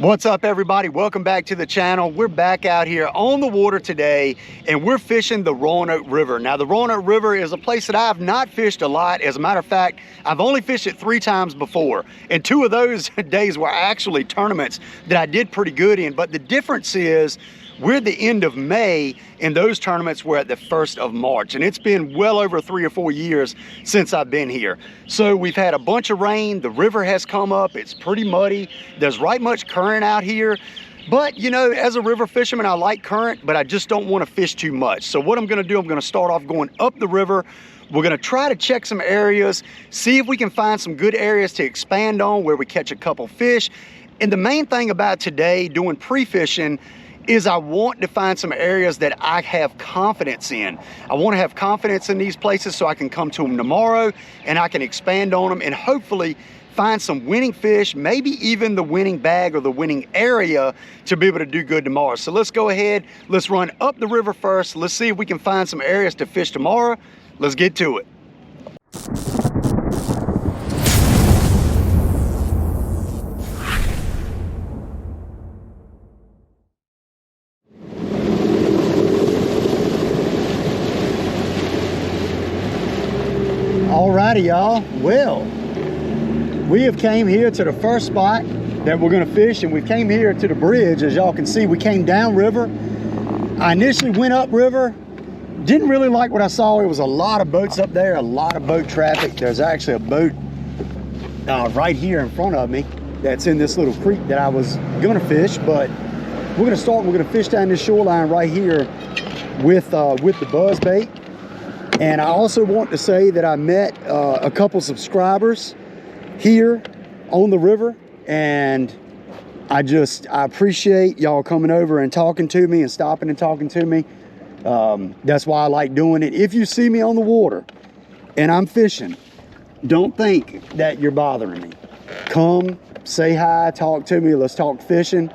What's up, everybody? Welcome back to the channel. We're back out here on the water today and we're fishing the Roanoke River. Now, the Roanoke River is a place that I have not fished a lot. As a matter of fact, I've only fished it 3 times before, and 2 of those days were actually tournaments that I did pretty good in. But the difference is we're at the end of May and those tournaments were at the 1st of March, and it's been well over 3 or 4 years since I've been here. So we've had a bunch of rain, the river has come up, it's pretty muddy, there's right much current out here. But you know, as a river fisherman, I like current, but I just don't want to fish too much. So what I'm going to do, I'm going to start off going up the river. We're going to try to check some areas, see if we can find some good areas to expand on where we catch a couple fish. And the main thing about today doing pre-fishing is I want to find some areas that I have confidence in. I want to have confidence in these places so I can come to them tomorrow and I can expand on them and hopefully find some winning fish, maybe even the winning bag or the winning area to be able to do good tomorrow. So let's go ahead, let's run up the river first. Let's see if we can find some areas to fish tomorrow. Let's get to it. Alrighty, y'all. Well, we have came here to the first spot that we're gonna fish, and we came here to the bridge. As y'all can see, we came down river. I initially went up river, didn't really like what I saw. There was a lot of boats up there, a lot of boat traffic. There's actually a boat right here in front of me that's in this little creek that I was gonna fish, but we're gonna fish down this shoreline right here with the Buzzbait. And I also want to say that I met a couple subscribers here on the river, and I appreciate y'all coming over and talking to me and stopping and talking to me. That's why I like doing it. If you see me on the water and I'm fishing, don't think that you're bothering me. Come, say hi, talk to me, let's talk fishing.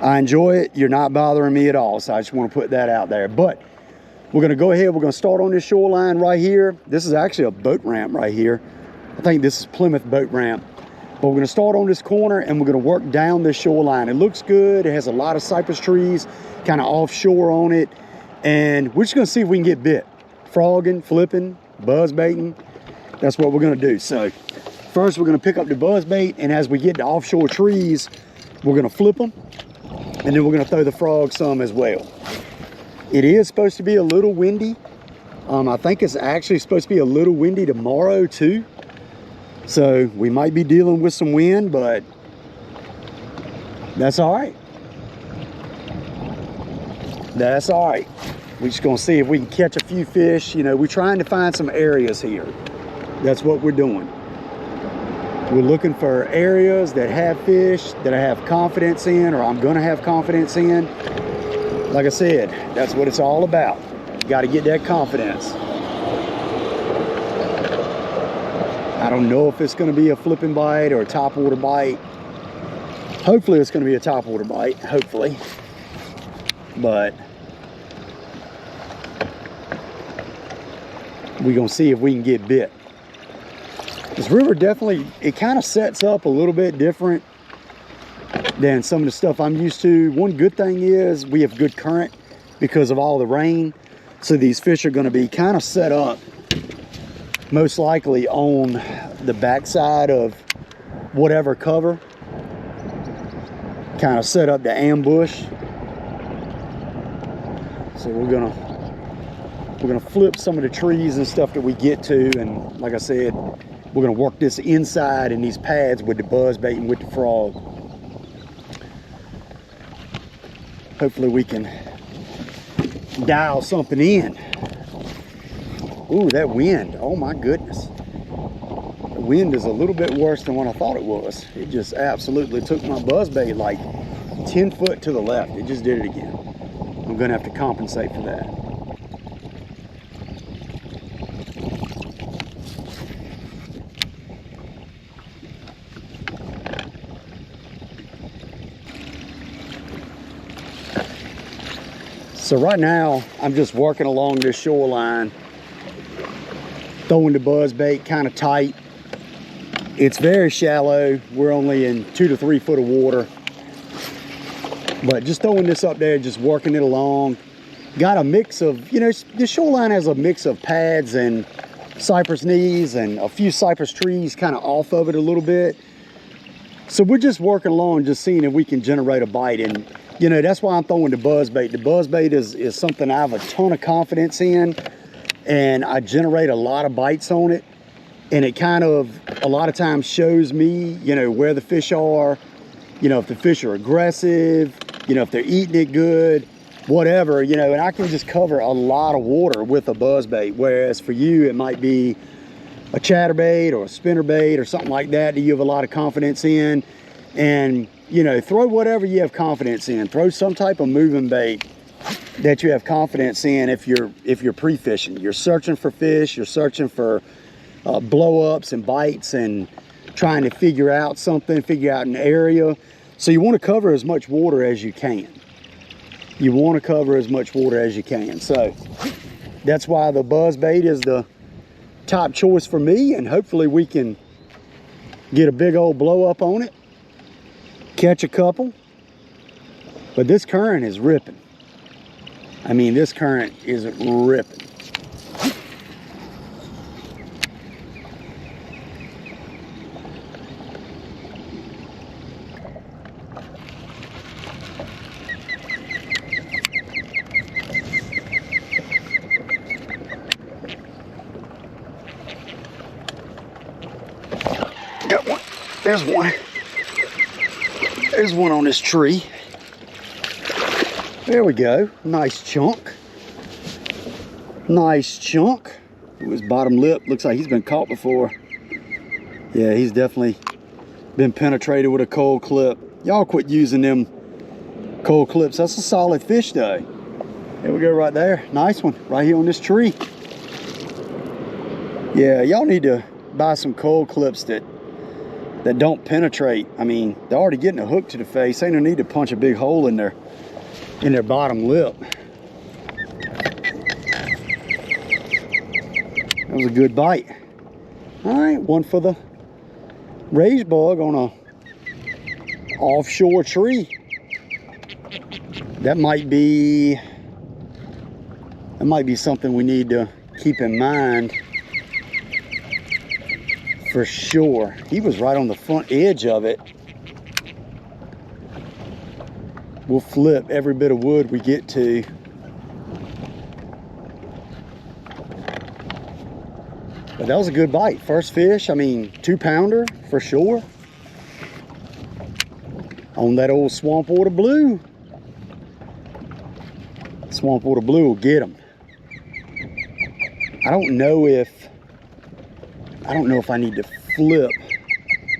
I enjoy it. You're not bothering me at all, so I just want to put that out there. But we're going to go ahead, we're going to start on this shoreline right here. This is actually a boat ramp right here. I think this is Plymouth boat ramp. But we're going to start on this corner and we're going to work down this shoreline. It looks good. It has a lot of cypress trees kind of offshore on it. And we're just going to see if we can get bit. Frogging, flipping, buzz baiting. That's what we're going to do. So first we're going to pick up the buzz bait, and as we get to offshore trees, we're going to flip them. And then we're going to throw the frog some as well. It is supposed to be a little windy. I think it's actually supposed to be a little windy tomorrow too. So we might be dealing with some wind, but that's all right. That's all right. We're just gonna see if we can catch a few fish. You know, we're trying to find some areas here. That's what we're doing. We're looking for areas that have fish that I have confidence in, or I'm gonna have confidence in. Like I said, that's what it's all about. Got to get that confidence. I don't know if it's going to be a flipping bite or a topwater bite. Hopefully it's going to be a topwater bite, hopefully. But we're going to see if we can get bit. This river definitely, it kind of sets up a little bit different than some of the stuff I'm used to. One good thing is we have good current because of all the rain. So these fish are going to be kind of set up most likely on the backside of whatever cover. Kind of set up to ambush. So we're gonna flip some of the trees and stuff that we get to, and like I said, we're gonna work this inside in these pads with the buzz bait and with the frog. Hopefully we can dial something in. Ooh, that wind, oh my goodness. The wind is a little bit worse than what I thought it was. It just absolutely took my buzzbait like 10 foot to the left. It just did it again. I'm gonna have to compensate for that. So right now, I'm just working along this shoreline, throwing the buzzbait kind of tight. It's very shallow. We're only in 2 to 3 foot of water. But just throwing this up there, just working it along. Got a mix of, you know, the shoreline has a mix of pads and cypress knees and a few cypress trees kind of off of it a little bit. So we're just working along, just seeing if we can generate a bite. And, you know, that's why I'm throwing the buzzbait. The buzzbait is something I have a ton of confidence in, and I generate a lot of bites on it. And it kind of, a lot of times shows me, you know, where the fish are, you know, if the fish are aggressive, you know, if they're eating it good, whatever, you know, and I can just cover a lot of water with a buzzbait. Whereas for you, it might be a chatterbait or a spinnerbait or something like that you have a lot of confidence in. And, you know, throw whatever you have confidence in. Throw some type of moving bait that you have confidence in if you're pre-fishing. You're searching for fish, you're searching for blow-ups and bites and trying to figure out something, figure out an area. So you want to cover as much water as you can. You want to cover as much water as you can. So that's why the buzzbait is the top choice for me, and hopefully we can get a big old blow up on it, catch a couple. But this current is ripping. I mean, this current is ripping. Got one. There's one. There's one on this tree. There we go. Nice chunk. Nice chunk. His bottom lip looks like he's been caught before. Yeah, he's definitely been penetrated with a cold clip. Y'all quit using them cold clips. That's a solid fish though. There we go right there. Nice one right here on this tree. Yeah, y'all need to buy some cold clips that don't penetrate. I mean, they're already getting a hook to the face. Ain't no need to punch a big hole in their bottom lip. That was a good bite. All right, one for the rage bug on a offshore tree. That might be something we need to keep in mind. For sure. He was right on the front edge of it. We'll flip every bit of wood we get to. But that was a good bite. First fish, I mean, 2-pounder for sure. On that old swamp water blue. Swamp water blue will get him. I don't know if I need to flip.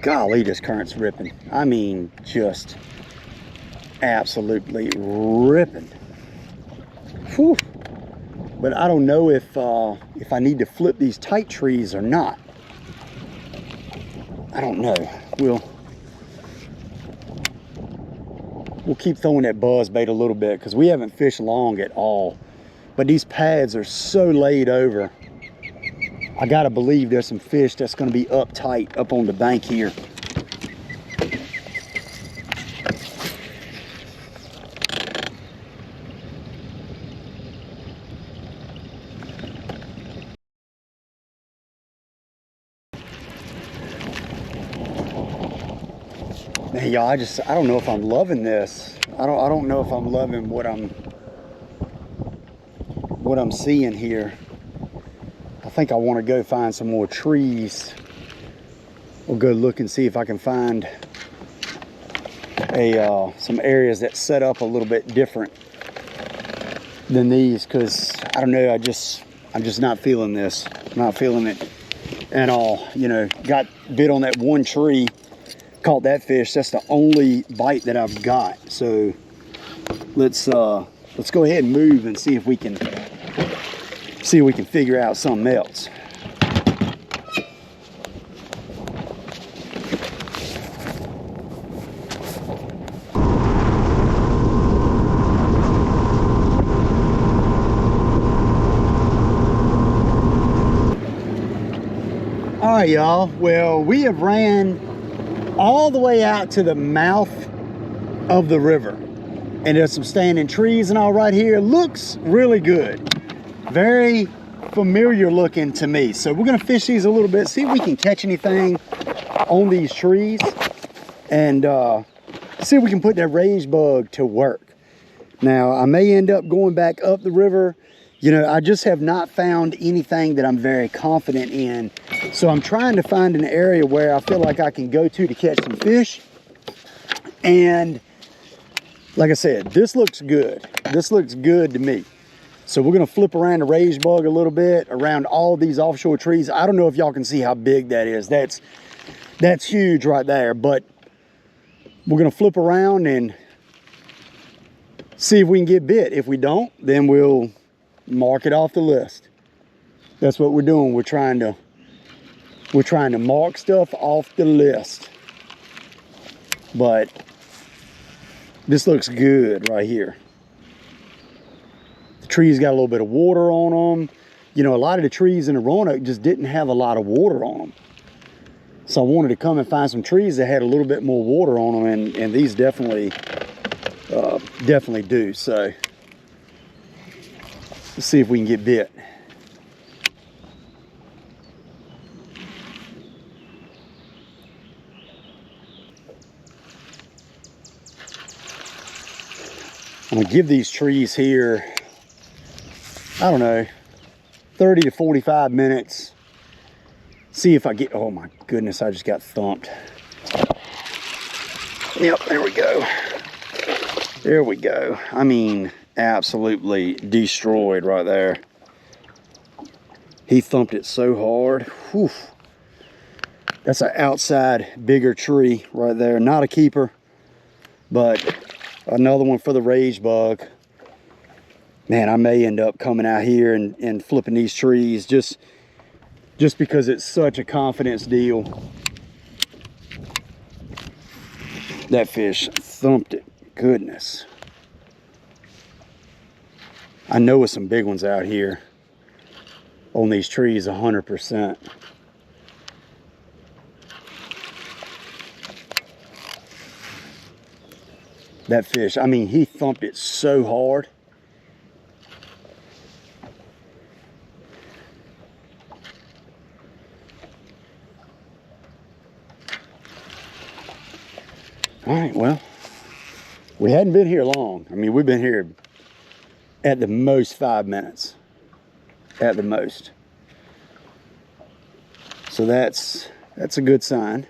Golly, this current's ripping. I mean, just absolutely ripping. Whew. But I don't know if I need to flip these tight trees or not. I don't know. We'll keep throwing that buzzbait a little bit because we haven't fished long at all. But these pads are so laid over. I gotta believe there's some fish that's gonna be uptight up on the bank here. Man, y'all, I don't know if I'm loving this. I don't know if I'm loving what I'm seeing here. I think I want to go find some more trees. We'll go look and see if I can find some areas that set up a little bit different than these, because I don't know, I'm just not feeling this. I'm not feeling it at all. You know, got bit on that one tree, caught that fish. That's the only bite that I've got. So let's go ahead and move and see if we can figure out something else. All right, y'all. Well, we have ran all the way out to the mouth of the river. And there's some standing trees and all right here. Looks really good. Very familiar looking to me. So we're gonna fish these a little bit, see if we can catch anything on these trees, and see if we can put that rage bug to work. Now, I may end up going back up the river. You know, I just have not found anything that I'm very confident in. So I'm trying to find an area where I feel like I can go to catch some fish. And like I said, this looks good. This looks good to me. So we're gonna flip around the rage bug a little bit around all these offshore trees. I don't know if y'all can see how big that is. That's huge right there, but we're gonna flip around and see if we can get bit. If we don't, then we'll mark it off the list. That's what we're doing. We're trying to mark stuff off the list. But this looks good right here. The trees got a little bit of water on them. You know, a lot of the trees in the Roanoke just didn't have a lot of water on them. So I wanted to come and find some trees that had a little bit more water on them, and these definitely do. So let's see if we can get bit. I'm gonna give these trees here, I don't know, 30 to 45 minutes. See if I get, oh my goodness, I just got thumped. Yep, there we go. There we go. I mean, absolutely destroyed right there. He thumped it so hard. Whew. That's an outside bigger tree right there. Not a keeper, but another one for the rage bug. Man, I may end up coming out here and flipping these trees just because it's such a confidence deal. That fish thumped it. Goodness. I know with some big ones out here on these trees, 100%. That fish, I mean, he thumped it so hard. All right, well, we hadn't been here long. I mean, we've been here at the most 5 minutes, at the most. So that's a good sign.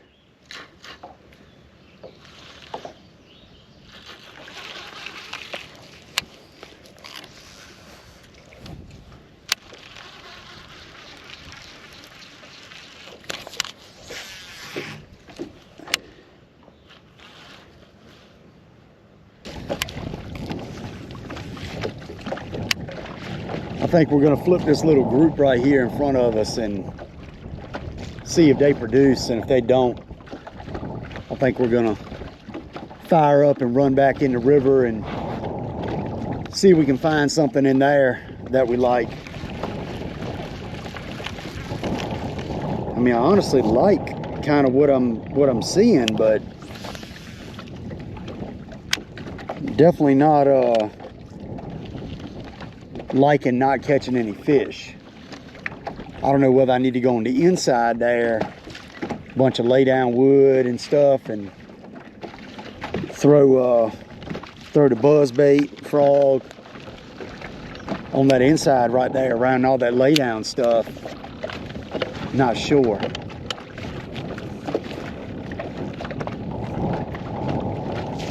I think we're going to flip this little group right here in front of us and see if they produce, and if they don't, I think we're going to fire up and run back in the river and see if we can find something in there that we like. I mean, I honestly like kind of what I'm seeing, but definitely not liking not catching any fish. I don't know whether I need to go on the inside there, a bunch of lay down wood and stuff, and throw the buzzbait frog on that inside right there around all that lay down stuff. Not sure.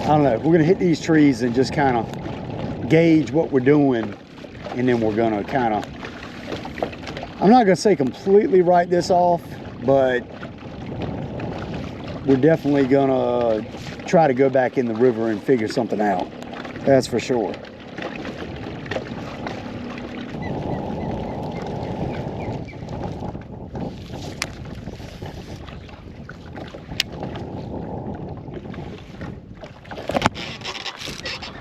I don't know. We're gonna hit these trees and just kind of gauge what we're doing, and then we're gonna kind of, I'm not gonna say completely write this off, but we're definitely gonna try to go back in the river and figure something out. That's for sure.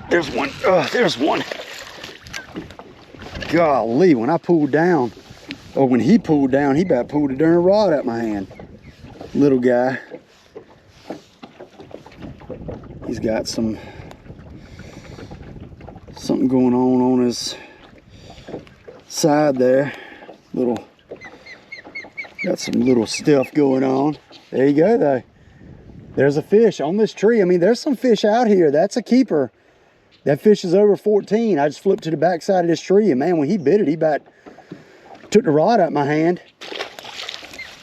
There's one. There's one. Golly, when I pulled down, or when he pulled down, he about pulled a darn rod out my hand. Little guy. He's got some Something going on his side there. Got some little stuff going on. There you go though. There's a fish on this tree. I mean, there's some fish out here. That's a keeper. That fish is over 14. I just flipped to the back side of this tree, and man, when he bit it, he about took the rod out of my hand.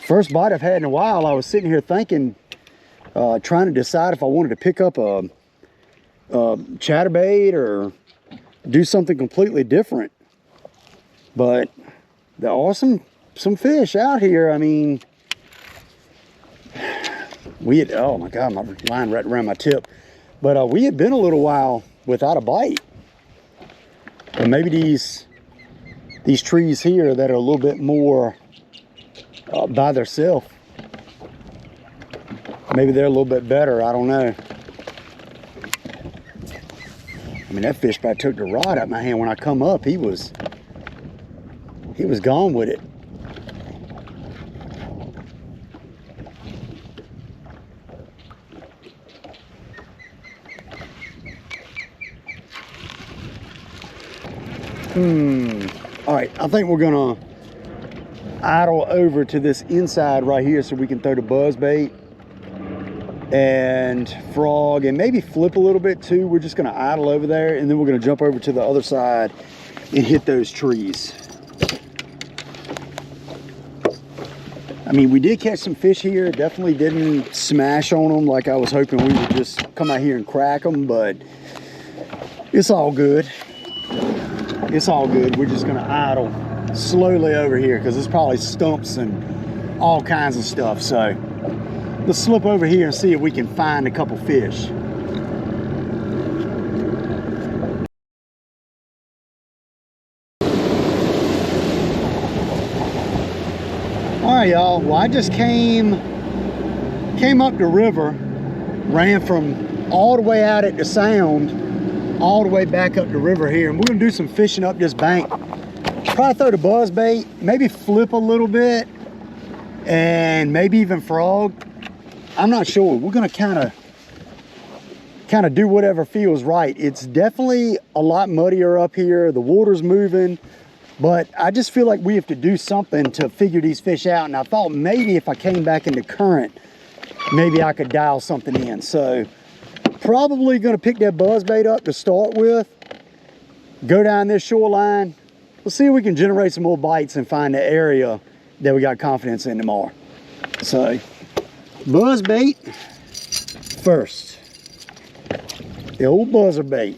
First bite I've had in a while. I was sitting here thinking, trying to decide if I wanted to pick up a chatterbait or do something completely different. But there are some fish out here. I mean, oh my God, my line right around my tip. But we had been a little while without a bite. And maybe these trees here that are a little bit more by themselves, maybe they're a little bit better. I don't know. I mean, that fish probably took the rod out of my hand. When I come up, he was gone with it. All right, I think we're gonna idle over to this inside right here so we can throw the buzzbait and frog and maybe flip a little bit too. We're just gonna idle over there, and then we're gonna jump over to the other side and hit those trees. I mean, we did catch some fish here. Definitely didn't smash on them like I was hoping we would just come out here and crack them, but it's all good. It's all good. We're just gonna idle slowly over here because there's probably stumps and all kinds of stuff. So let's slip over here and see if we can find a couple fish. All right, y'all. Well, I just came up the river, ran from all the way out at the sound all the way back up the river here, and we're gonna do some fishing up this bank. Probably throw the buzzbait, maybe flip a little bit, and maybe even frog. I'm not sure. We're gonna kind of do whatever feels right. It's definitely a lot muddier up here. The water's moving, but I just feel like we have to do something to figure these fish out. And I thought maybe if I came back into current, maybe I could dial something in. So probably gonna pick that buzzbait up to start with, go down this shoreline. Let's see if we can generate some more bites and find the area that we got confidence in tomorrow. So buzzbait first, the old buzzer bait.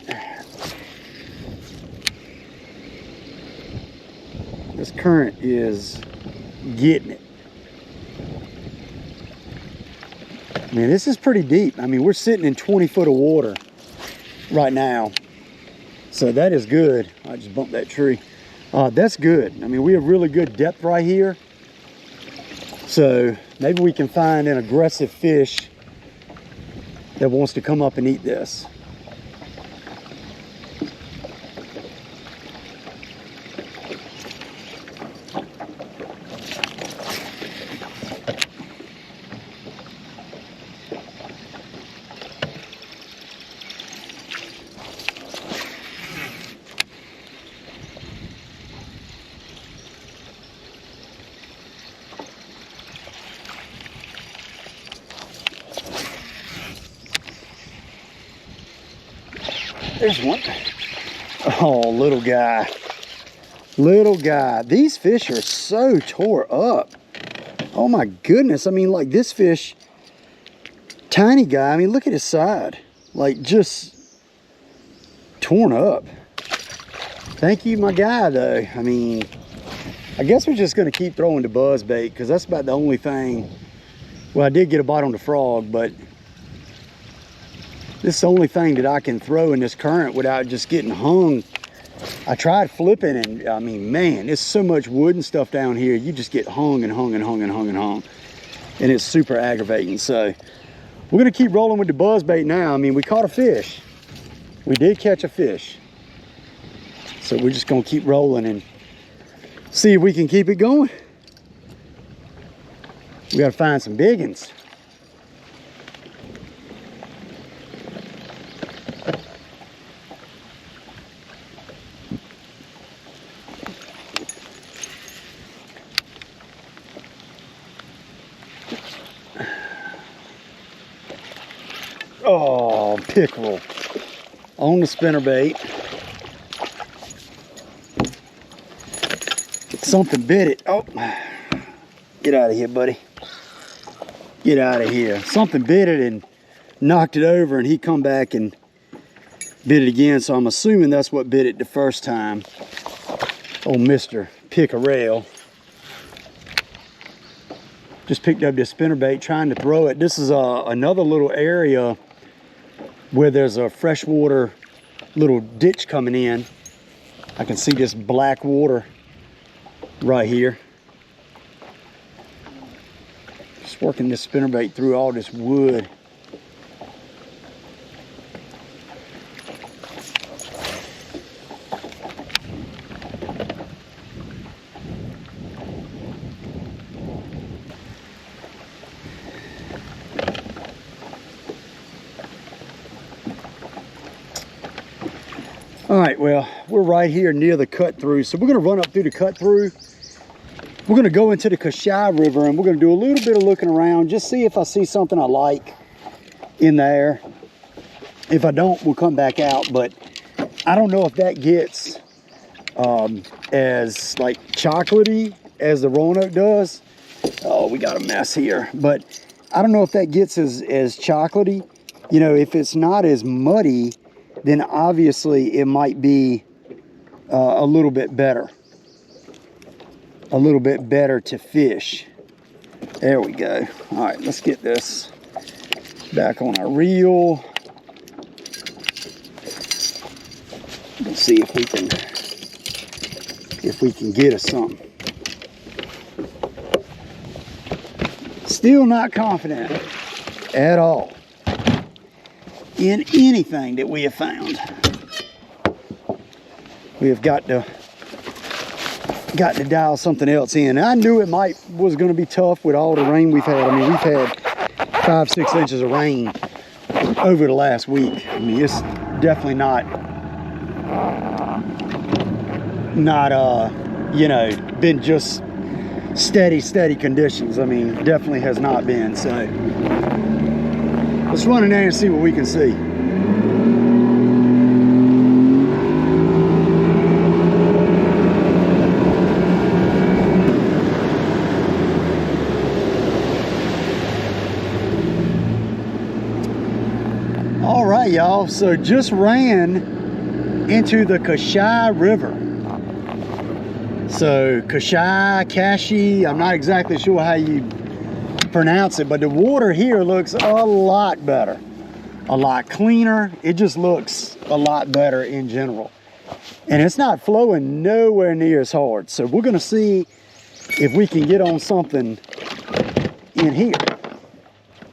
This current is getting it. Man, this is pretty deep. I mean, we're sitting in 20 foot of water right now. So that is good. I just bumped that tree. That's good. I mean, we have really good depth right here. So maybe we can find an aggressive fish that wants to come up and eat this. There's one. Oh, little guy. Little guy. These fish are so tore up. Oh my goodness. I mean, like this fish, tiny guy. I mean, look at his side. Like just torn up. Thank you, my guy, though. I mean, I guess we're just going to keep throwing the buzzbait because that's about the only thing. Well, I did get a bite on the frog, but this is the only thing that I can throw in this current without just getting hung. I tried flipping, and I mean, man, there's so much wood and stuff down here. You just get hung and hung and hung and hung and hung. And it's super aggravating. So we're gonna keep rolling with the buzzbait now. I mean, we caught a fish. We did catch a fish. So we're just gonna keep rolling and see if we can keep it going. We gotta find some big ones. pickerel on the spinnerbait. Something bit it. Oh, get out of here, buddy. Get out of here. Something bit it and knocked it over, and he come back and bit it again. So I'm assuming that's what bit it the first time. Oh, Mr. Pickerel. Just picked up this spinnerbait trying to throw it. This is another little area where there's a freshwater little ditch coming in. I can see this black water right here. Just working this spinnerbait through all this wood. All right, well, we're right here near the cut through. So we're gonna run up through the cut through. We're gonna go into the Copperheads River and we're gonna do a little bit of looking around, just see if I see something I like in there. If I don't, we'll come back out, but I don't know if that gets as like chocolatey as the Roanoke does. Oh, we got a mess here, but I don't know if that gets as chocolatey. You know, if it's not as muddy, then obviously it might be a little bit better. A little bit better to fish. There we go. All right, let's get this back on our reel. Let's see if we can get us something. Still not confident at all in anything that we have found. We have got to dial something else in. I knew it was going to be tough with all the rain we've had. I mean, we've had 5-6 inches of rain over the last week. I mean, it's definitely not you know, been just steady conditions. I mean, definitely has not been. So let's run in there and see what we can see. All right, y'all, so just ran into the Copperheads River. So Cache, I'm not exactly sure how you pronounce it, but the water here looks a lot better, a lot cleaner. It just looks a lot better in general, and it's not flowing nowhere near as hard. So we're gonna see if we can get on something in here.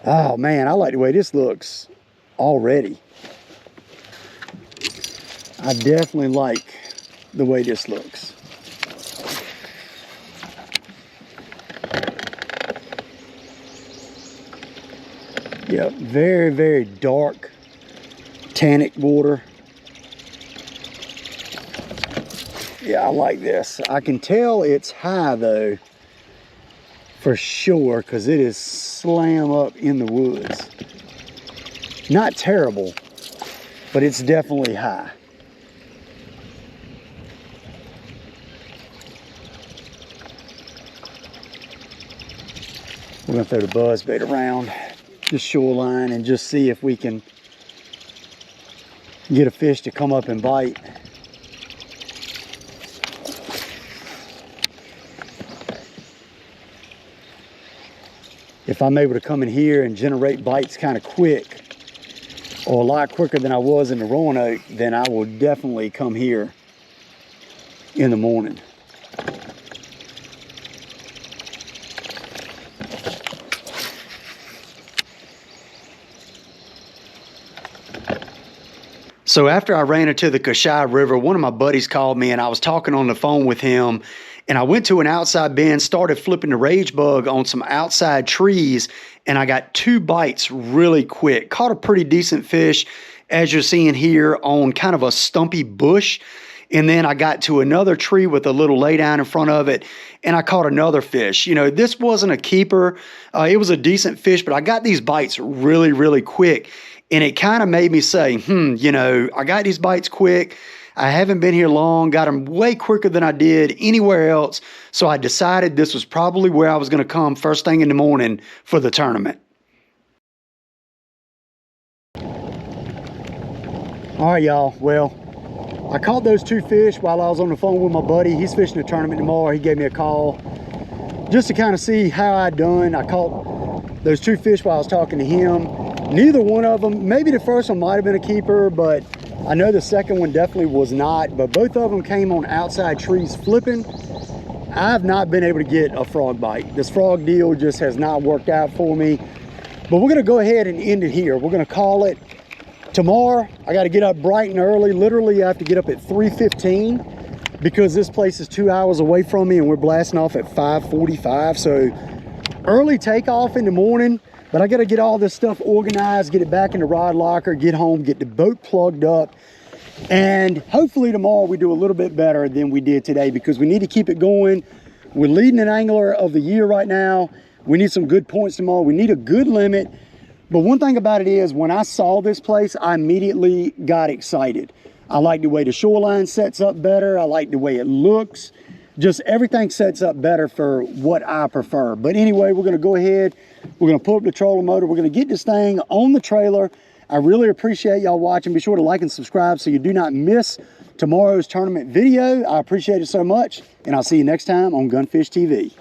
Oh man, I like the way this looks already. I definitely like the way this looks. Yeah, very dark tannic water. Yeah, I like this. I can tell it's high though, for sure, because it is slam up in the woods. Not terrible, but it's definitely high. We're gonna throw the buzzbait around the shoreline and just see if we can get a fish to come up and bite. If I'm able to come in here and generate bites kind of quick, or a lot quicker than I was in the Roanoke, then I will definitely come here in the morning. So after I ran into the Copperheads River, one of my buddies called me and I was talking on the phone with him, and I went to an outside bend, started flipping the rage bug on some outside trees, and I got 2 bites really quick. Caught a pretty decent fish, as you're seeing here, on kind of a stumpy bush. And then I got to another tree with a little lay down in front of it, and I caught another fish. You know, this wasn't a keeper. It was a decent fish, but I got these bites really quick. And it kind of made me say, you know, I got these bites quick. I haven't been here long, got them way quicker than I did anywhere else. So I decided this was probably where I was going to come first thing in the morning for the tournament. All right, y'all. Well, I caught those 2 fish while I was on the phone with my buddy. He's fishing a tournament tomorrow. He gave me a call just to kind of see how I'd done. I caught those 2 fish while I was talking to him. Neither one of them, maybe the first one might have been a keeper, but I know the second one definitely was not. But both of them came on outside trees flipping. I've not been able to get a frog bite. This frog deal just has not worked out for me. But we're gonna go ahead and end it here. We're gonna call it tomorrow. I got to get up bright and early. Literally, I have to get up at 3:15 because this place is 2 hours away from me and we're blasting off at 5:45. So early takeoff in the morning, but I got to get all this stuff organized, get it back in the rod locker, get home, get the boat plugged up. And hopefully tomorrow we do a little bit better than we did today because we need to keep it going. We're leading an angler of the year right now. We need some good points tomorrow. We need a good limit. But one thing about it is, when I saw this place, I immediately got excited. I like the way the shoreline sets up better. I like the way it looks. Just everything sets up better for what I prefer. But anyway, we're gonna go ahead. We're gonna pull up the trolling motor. We're gonna get this thing on the trailer. I really appreciate y'all watching. Be sure to like and subscribe so you do not miss tomorrow's tournament video. I appreciate it so much. And I'll see you next time on Gunfish TV.